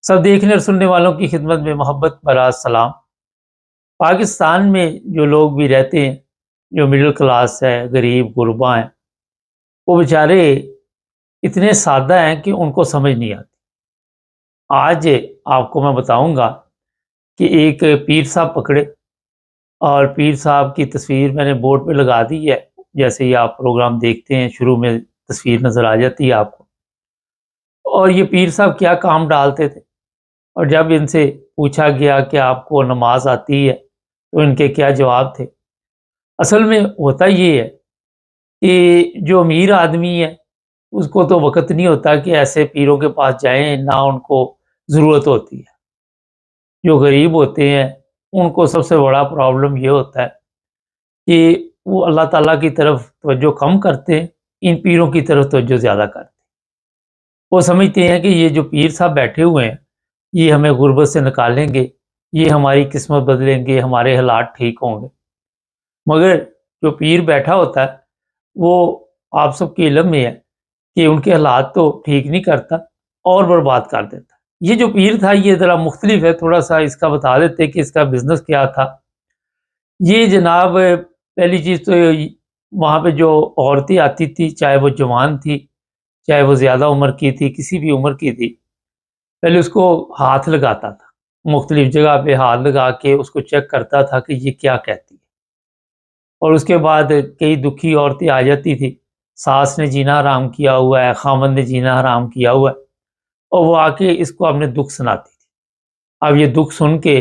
سب دیکھنے اور سننے والوں کی خدمت میں محبت بھرا سلام۔ پاکستان میں جو لوگ بھی رہتے ہیں، جو مڈل کلاس ہے، غریب غربا ہیں، وہ بیچارے اتنے سادہ ہیں کہ ان کو سمجھ نہیں آتی۔ آج آپ کو میں بتاؤں گا کہ ایک پیر صاحب پکڑے، اور پیر صاحب کی تصویر میں نے بورڈ پہ لگا دی ہے۔ جیسے ہی آپ پروگرام دیکھتے ہیں شروع میں تصویر نظر آ جاتی ہے آپ کو۔ اور یہ پیر صاحب کیا کام ڈالتے تھے، اور جب ان سے پوچھا گیا کہ آپ کو نماز آتی ہے تو ان کے کیا جواب تھے۔ اصل میں ہوتا یہ ہے کہ جو امیر آدمی ہے اس کو تو وقت نہیں ہوتا کہ ایسے پیروں کے پاس جائیں، نہ ان کو ضرورت ہوتی ہے۔ جو غریب ہوتے ہیں ان کو سب سے بڑا پرابلم یہ ہوتا ہے کہ وہ اللہ تعالیٰ کی طرف توجہ کم کرتے ہیں، ان پیروں کی طرف توجہ زیادہ کرتے ہیں۔ وہ سمجھتے ہیں کہ یہ جو پیر صاحب بیٹھے ہوئے ہیں یہ ہمیں غربت سے نکالیں گے، یہ ہماری قسمت بدلیں گے، ہمارے حالات ٹھیک ہوں گے۔ مگر جو پیر بیٹھا ہوتا ہے وہ آپ سب کے علم میں ہے کہ ان کے حالات تو ٹھیک نہیں کرتا اور برباد کر دیتا۔ یہ جو پیر تھا یہ ذرا مختلف ہے، تھوڑا سا اس کا بتا دیتے کہ اس کا بزنس کیا تھا۔ یہ جناب پہلی چیز تو وہاں پہ جو عورتیں آتی تھی، چاہے وہ جوان تھی، چاہے وہ زیادہ عمر کی تھی، کسی بھی عمر کی تھی، پہلے اس کو ہاتھ لگاتا تھا، مختلف جگہ پہ ہاتھ لگا کے اس کو چیک کرتا تھا کہ یہ کیا کہتی ہے۔ اور اس کے بعد کئی دکھی عورتیں آ جاتی تھی، ساس نے جینا حرام کیا ہوا ہے، خامند نے جینا حرام کیا ہوا ہے، اور وہ آ کے اس کو اپنے دکھ سناتی تھی۔ اب یہ دکھ سن کے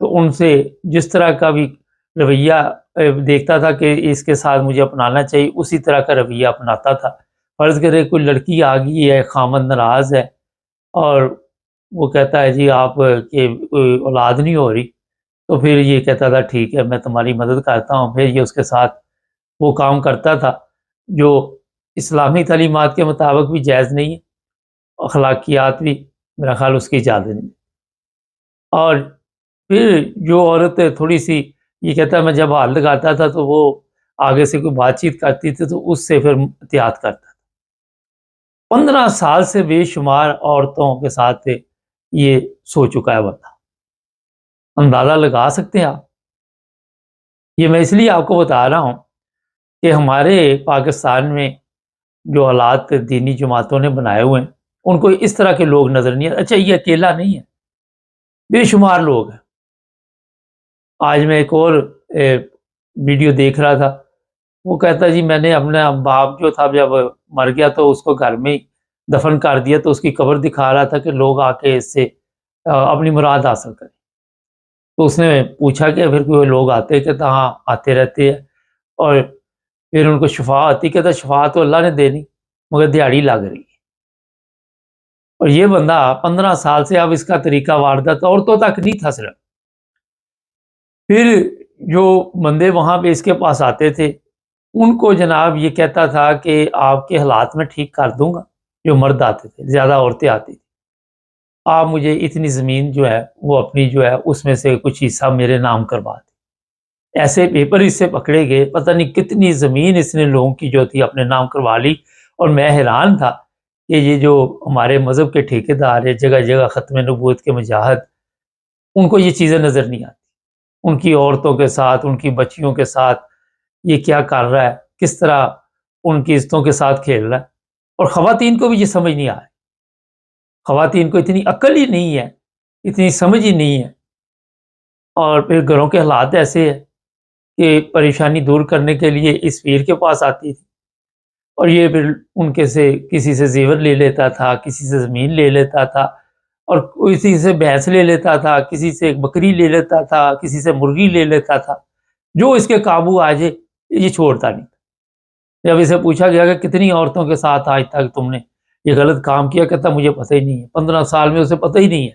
تو ان سے جس طرح کا بھی رویہ دیکھتا تھا کہ اس کے ساتھ مجھے اپنانا چاہیے، اسی طرح کا رویہ اپناتا تھا۔ فرض کرے کوئی لڑکی آ گئی ہے، خامند ناراض ہے اور وہ کہتا ہے جی آپ کے اولاد نہیں ہو رہی، تو پھر یہ کہتا تھا ٹھیک ہے میں تمہاری مدد کرتا ہوں۔ پھر یہ اس کے ساتھ وہ کام کرتا تھا جو اسلامی تعلیمات کے مطابق بھی جائز نہیں ہے، اخلاقیات بھی میرا خیال اس کی اجازت نہیں۔ اور پھر جو عورت تھوڑی سی یہ کہتا ہے میں جب ہاتھ لگاتا تھا تو وہ آگے سے کوئی بات چیت کرتی تھی تو اس سے پھر احتیاط کرتا تھا۔ 15 سال سے بے شمار عورتوں کے ساتھ یہ سو چکا ہے بندہ۔ اندازہ لگا سکتے ہیں آپ؟ یہ میں اس لیے آپ کو بتا رہا ہوں کہ ہمارے پاکستان میں جو حالات دینی جماعتوں نے بنائے ہوئے ہیں ان کو اس طرح کے لوگ نظر نہیں آتے۔ اچھا یہ اکیلا نہیں ہے، بے شمار لوگ ہیں۔ آج میں ایک اور ویڈیو دیکھ رہا تھا، وہ کہتا جی میں نے اپنا باپ جو تھا جب مر گیا تو اس کو گھر میں دفن کر دیا، تو اس کی قبر دکھا رہا تھا کہ لوگ آ کے اس سے اپنی مراد حاصل کریں۔ تو اس نے پوچھا کہ پھر کوئی لوگ آتے، کہتا ہاں آتے رہتے ہیں، اور پھر ان کو شفا آتی، کہتا شفا تو اللہ نے دینی مگر دیہڑی لگ رہی ہے۔ اور یہ بندہ 15 سال سے اب اس کا طریقہ واردات عورتوں تک نہیں تھا صرف۔ پھر جو بندے وہاں پہ اس کے پاس آتے تھے ان کو جناب یہ کہتا تھا کہ آپ کے حالات میں ٹھیک کر دوں گا۔ جو مرد آتے تھے، زیادہ عورتیں آتی تھی، آپ مجھے اتنی زمین جو ہے وہ اپنی جو ہے اس میں سے کچھ حصہ میرے نام کروا دیں۔ ایسے پیپر اس سے پکڑے گئے، پتہ نہیں کتنی زمین اس نے لوگوں کی جو تھی اپنے نام کروا لی۔ اور میں حیران تھا کہ یہ جو ہمارے مذہب کے ٹھیکیدار ہے، جگہ جگہ ختم نبوت کے مجاہد، ان کو یہ چیزیں نظر نہیں آتی۔ ان کی عورتوں کے ساتھ، ان کی بچیوں کے ساتھ یہ کیا کر رہا ہے، کس طرح ان کی عزتوں کے ساتھ کھیل رہا ہے۔ اور خواتین کو بھی یہ سمجھ نہیں آ رہی۔ خواتین کو اتنی عقل ہی نہیں ہے، اتنی سمجھ ہی نہیں ہے۔ اور پھر گھروں کے حالات ایسے ہیں کہ پریشانی دور کرنے کے لیے اس پیر کے پاس آتی تھی، اور یہ پھر ان کے سے کسی سے زیور لے لیتا تھا، کسی سے زمین لے لیتا تھا، اور کسی سے بھینس لے لیتا تھا، کسی سے ایک بکری لے لیتا تھا، کسی سے مرغی لے لیتا تھا۔ جو اس کے قابو آ جائے یہ چھوڑتا نہیں۔ جب اسے پوچھا گیا کہ کتنی عورتوں کے ساتھ آج تک تم نے یہ غلط کام کیا، کہتا مجھے پتہ ہی نہیں ہے۔ 15 سال میں اسے پتہ ہی نہیں ہے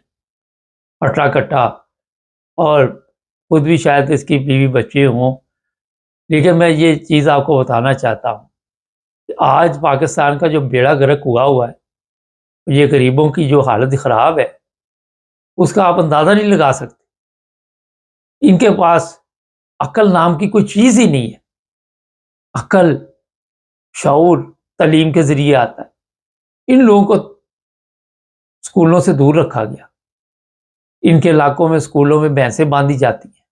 اٹھا کٹا، اور خود بھی شاید اس کی بیوی بچے ہوں۔ لیکن میں یہ چیز آپ کو بتانا چاہتا ہوں کہ آج پاکستان کا جو بیڑا گرک ہوا ہے، یہ غریبوں کی جو حالت خراب ہے اس کا آپ اندازہ نہیں لگا سکتے۔ ان کے پاس عقل نام کی کوئی چیز ہی نہیں ہے۔ عقل، شعور تعلیم کے ذریعے آتا ہے۔ ان لوگوں کو اسکولوں سے دور رکھا گیا، ان کے علاقوں میں اسکولوں میں بھینسیں باندھی جاتی ہیں،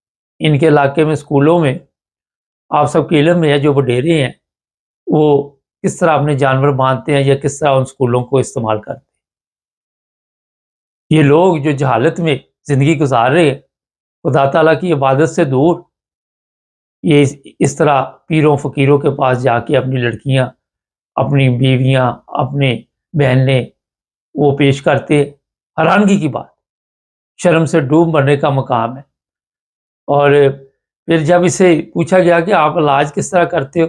ان کے علاقے میں اسکولوں میں آپ سب کے علم میں ہے جو وڈیرے ہیں وہ کس طرح اپنے جانور باندھتے ہیں یا کس طرح ان اسکولوں کو استعمال کرتے ہیں۔ یہ لوگ جو جہالت میں زندگی گزار رہے ہیں، خدا تعالیٰ کی عبادت سے دور، یہ اس طرح پیروں فقیروں کے پاس جا کے اپنی لڑکیاں، اپنی بیویاں، اپنے بہنیں وہ پیش کرتے، حیرانگی کی بات، شرم سے ڈوب مرنے کا مقام ہے۔ اور پھر جب اسے پوچھا گیا کہ آپ علاج کس طرح کرتے ہو،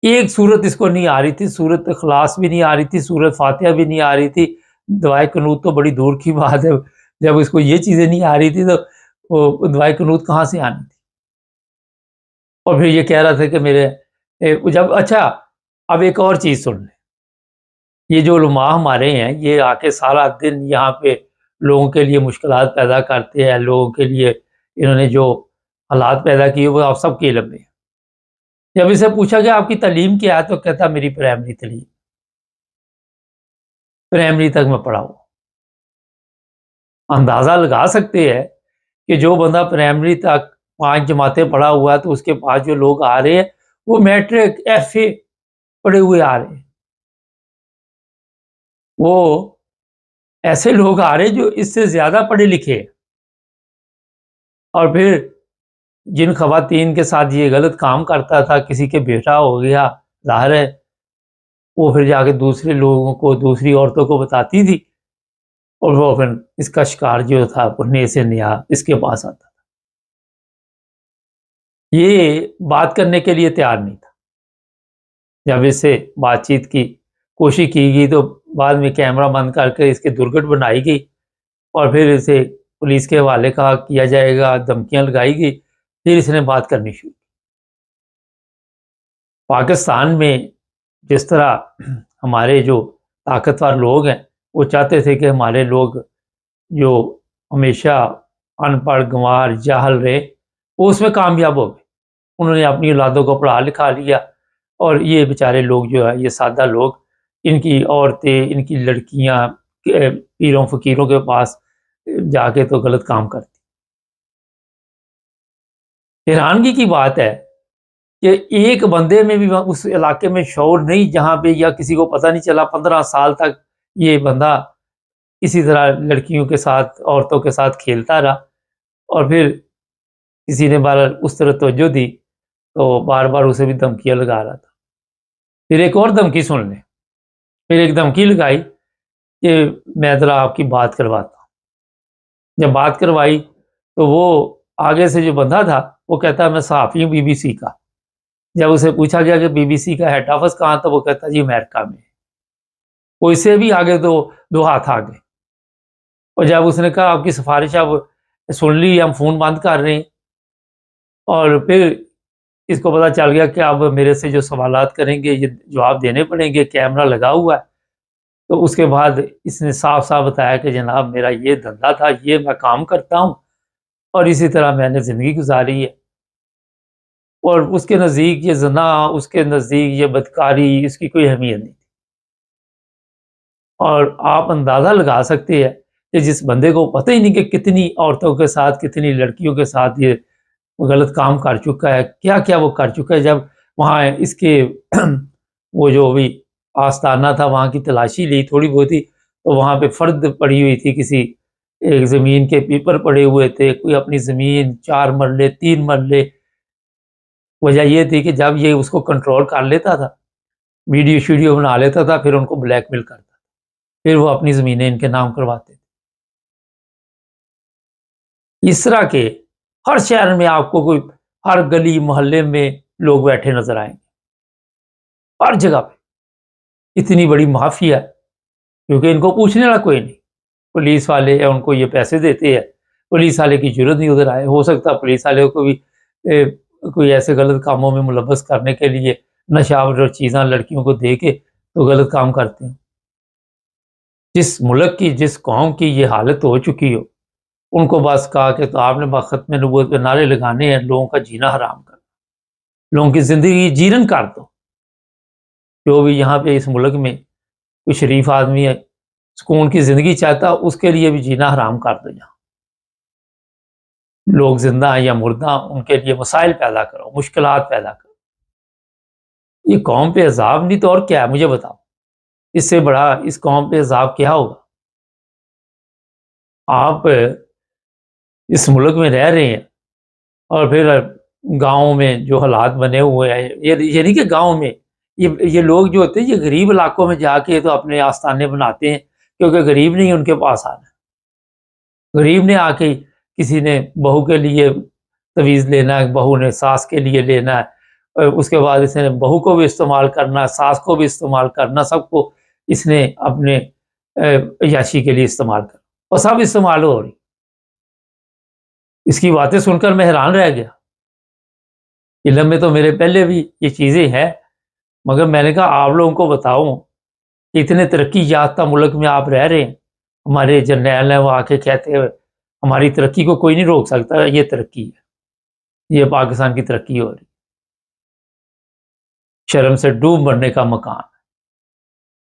ایک صورت اس کو نہیں آ رہی تھی، صورت اخلاص بھی نہیں آ رہی تھی، صورت فاتحہ بھی نہیں آ رہی تھی، دعائے قنوت تو بڑی دور کی بات ہے، جب اس کو یہ چیزیں نہیں آ رہی تھی تو وہ دعائے قنوت کہاں سے آنی تھی۔ اور پھر یہ کہہ رہا تھا کہ میرے جب اچھا اب ایک اور چیز سن لیں، یہ جو علماء ہمارے ہیں یہ آ کے سارا دن یہاں پہ لوگوں کے لیے مشکلات پیدا کرتے ہیں، لوگوں کے لیے انہوں نے جو حالات پیدا کیے وہ آپ سب کے علم میں ہیں۔ جب اسے پوچھا گیا آپ کی تعلیم کیا ہے تو کہتا میری پرائمری تعلیم، پرائمری تک میں پڑھا ہوں۔ اندازہ لگا سکتے ہیں کہ جو بندہ پرائمری تک 5 جماعتیں پڑھا ہوا ہے تو اس کے پاس جو لوگ آ رہے ہیں وہ میٹرک ایف اے پڑھے ہوئے آ رہے ہیں، وہ ایسے لوگ آ رہے ہیں جو اس سے زیادہ پڑھے لکھے ہیں۔ اور پھر جن خواتین کے ساتھ یہ غلط کام کرتا تھا، کسی کے بیٹا ہو گیا، ظاہر ہے وہ پھر جا کے دوسرے لوگوں کو، دوسری عورتوں کو بتاتی تھی، اور وہ پھر اس کا شکار جو تھا وہ نئے سے نیا اس کے پاس آتا تھا۔ یہ بات کرنے کے لیے تیار نہیں تھا۔ جب اس سے بات چیت کی کوشش کی گئی تو بعد میں کیمرہ بند کر کے اس کے درگٹ بنائی گئی اور پھر اسے پولیس کے حوالے کیا جائے گا، دھمکیاں لگائی گئی، پھر اس نے بات کرنی شروع کی۔ پاکستان میں جس طرح ہمارے جو طاقتور لوگ ہیں وہ چاہتے تھے کہ ہمارے لوگ جو ہمیشہ ان پڑھ گنوار جاہل رہے وہ اس میں کامیاب ہو گئے، انہوں نے اپنی اولادوں کو پڑھا لکھا لیا، اور یہ بیچارے لوگ جو ہے، یہ سادہ لوگ، ان کی عورتیں، ان کی لڑکیاں پیروں فقیروں کے پاس جا کے تو غلط کام کرتی۔ حیرانگی کی بات ہے کہ ایک بندے میں بھی اس علاقے میں شعور نہیں جہاں پہ، یا کسی کو پتہ نہیں چلا 15 سال تک یہ بندہ اسی طرح لڑکیوں کے ساتھ، عورتوں کے ساتھ کھیلتا رہا، اور پھر کسی نے بار اس طرح توجہ دی تو بار بار اسے بھی دھمکیاں لگا رہا تھا۔ پھر ایک اور دھمکی سن لیں، پھر ایک دھمکی لگائی کہ میں ذرا آپ کی بات کرواتا ہوں۔ جب بات کروائی تو وہ آگے سے جو بندہ تھا وہ کہتا ہے میں صحافی ہوں بی بی سی کا۔ جب اسے پوچھا گیا کہ بی بی سی کا ہیڈ آفس کہاں تھا، وہ کہتا جی امریکہ میں۔ وہ اسے بھی آگے دو ہاتھ آگے، اور جب اس نے کہا آپ کی سفارش اب سن لی، ہم فون بند کر رہے ہیں، اور پھر اس کو پتہ چل گیا کہ اب میرے سے جو سوالات کریں گے یہ جواب دینے پڑیں گے، کیمرہ لگا ہوا ہے۔ تو اس کے بعد اس نے صاف صاف بتایا کہ جناب میرا یہ دھندا تھا، یہ میں کام کرتا ہوں، اور اسی طرح میں نے زندگی گزاری ہے، اور اس کے نزدیک یہ زنا، اس کے نزدیک یہ بدکاری، اس کی کوئی اہمیت نہیں تھی۔ اور آپ اندازہ لگا سکتے ہیں کہ جس بندے کو پتہ ہی نہیں کہ کتنی عورتوں کے ساتھ، کتنی لڑکیوں کے ساتھ یہ غلط کام کر چکا ہے، کیا کیا وہ کر چکا ہے، جب وہاں اس کے وہ جو بھی آستانہ تھا وہاں کی تلاشی لی تھوڑی بہت ہی، تو وہاں پہ فرد پڑی ہوئی تھی، کسی ایک زمین کے پیپر پڑے ہوئے تھے، کوئی اپنی زمین 4 مرلے 3 مرلے۔ وجہ یہ تھی کہ جب یہ اس کو کنٹرول کر لیتا تھا، ویڈیو شیڈیو بنا لیتا تھا، پھر ان کو بلیک میل کرتا تھا، پھر وہ اپنی زمینیں ان کے نام کرواتے تھے۔ اس طرح کے ہر شہر میں آپ کو کوئی، ہر گلی محلے میں لوگ بیٹھے نظر آئیں گے، ہر جگہ پہ اتنی بڑی مافیا ہے، کیونکہ ان کو پوچھنے والا کوئی نہیں، پولیس والے ہیں ان کو یہ پیسے دیتے ہیں، پولیس والے کی ضرورت نہیں ادھر آئے، ہو سکتا ہے پولیس والے کو بھی کوئی ایسے غلط کاموں میں ملوث کرنے کے لیے نشہ اور چیزاں لڑکیوں کو دے کے تو غلط کام کرتے ہیں۔ جس ملک کی، جس قوم کی یہ حالت ہو چکی ہو، ان کو بس کہا کہ تو آپ نے ختم نبوت پہ نعرے لگانے ہیں، لوگوں کا جینا حرام کر، لوگوں کی زندگی جیرن کر دو۔ جو بھی یہاں پہ اس ملک میں کوئی شریف آدمی ہے، سکون کی زندگی چاہتا، اس کے لیے بھی جینا حرام کر دو یہاں۔ لوگ زندہ ہیں یا مردہ، ان کے لیے مسائل پیدا کرو، مشکلات پیدا کرو۔ یہ قوم پہ عذاب نہیں تو اور کیا ہے؟ مجھے بتاؤ، اس سے بڑا اس قوم پہ عذاب کیا ہوگا؟ آپ اس ملک میں رہ رہے ہیں اور پھر گاؤں میں جو حالات بنے ہوئے ہیں، یہ نہیں کہ گاؤں میں یہ لوگ جو ہوتے ہیں یہ غریب علاقوں میں جا کے تو اپنے آستانے بناتے ہیں، کیونکہ غریب نہیں ان کے پاس آنا۔ غریب نے آ کے کسی نے بہو کے لیے تویز لینا ہے، بہو نے ساس کے لیے لینا ہے، اور اس کے بعد اس نے بہو کو بھی استعمال کرنا ہے، ساس کو بھی استعمال کرنا، سب کو اس نے اپنے عیاشی کے لیے استعمال کرنا، اور سب استعمال ہو رہی۔ اس کی باتیں سن کر میں حیران رہ گیا۔ علم میں تو میرے پہلے بھی یہ چیزیں ہیں، مگر میں نے کہا آپ لوگوں کو بتاؤں کہ اتنے ترقی یافتہ ملک میں آپ رہ رہے ہیں، ہمارے جرنیل ہیں وہ آ کے کہتے ہیں ہماری ترقی کو کوئی نہیں روک سکتا، یہ ترقی ہے، یہ پاکستان کی ترقی ہو رہی، شرم سے ڈوب مرنے کا مکان،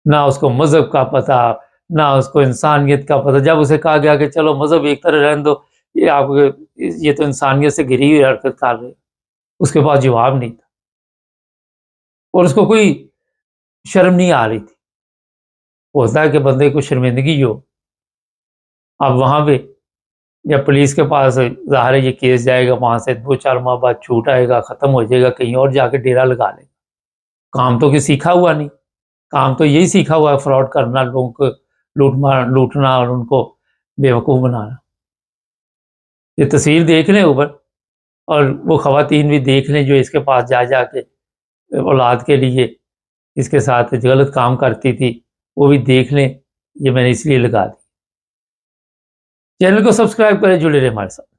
نہ اس کو مذہب کا پتہ، نہ اس کو انسانیت کا پتہ۔ جب اسے کہا گیا کہ چلو مذہب ایک طرح رہنے دو، یہ تو انسانیت سے گھری ہوئی حرکت کر رہے، اس کے پاس جواب نہیں تھا، اور اس کو کوئی شرم نہیں آ رہی تھی۔ ہوتا ہے کہ بندے کو شرمندگی ہو۔ اب وہاں پہ یا پولیس کے پاس ظاہر ہے یہ کیس جائے گا، وہاں سے 2-4 ماہ بعد چھوٹ آئے گا، ختم ہو جائے گا، کہیں اور جا کے ڈیرا لگا لے گا۔ کام تو کہ سیکھا ہوا نہیں، کام تو یہی سیکھا ہوا ہے، فراڈ کرنا، لوگوں کو لوٹنا اور ان کو بیوقوف بنانا۔ یہ تصویر دیکھ لیں اوپر، اور وہ خواتین بھی دیکھ لیں جو اس کے پاس جا جا کے اولاد کے لیے اس کے ساتھ غلط کام کرتی تھی، وہ بھی دیکھ لیں۔ یہ میں نے اس لیے لگا دی۔ چینل کو سبسکرائب کریں، جڑے رہیں ہمارے ساتھ۔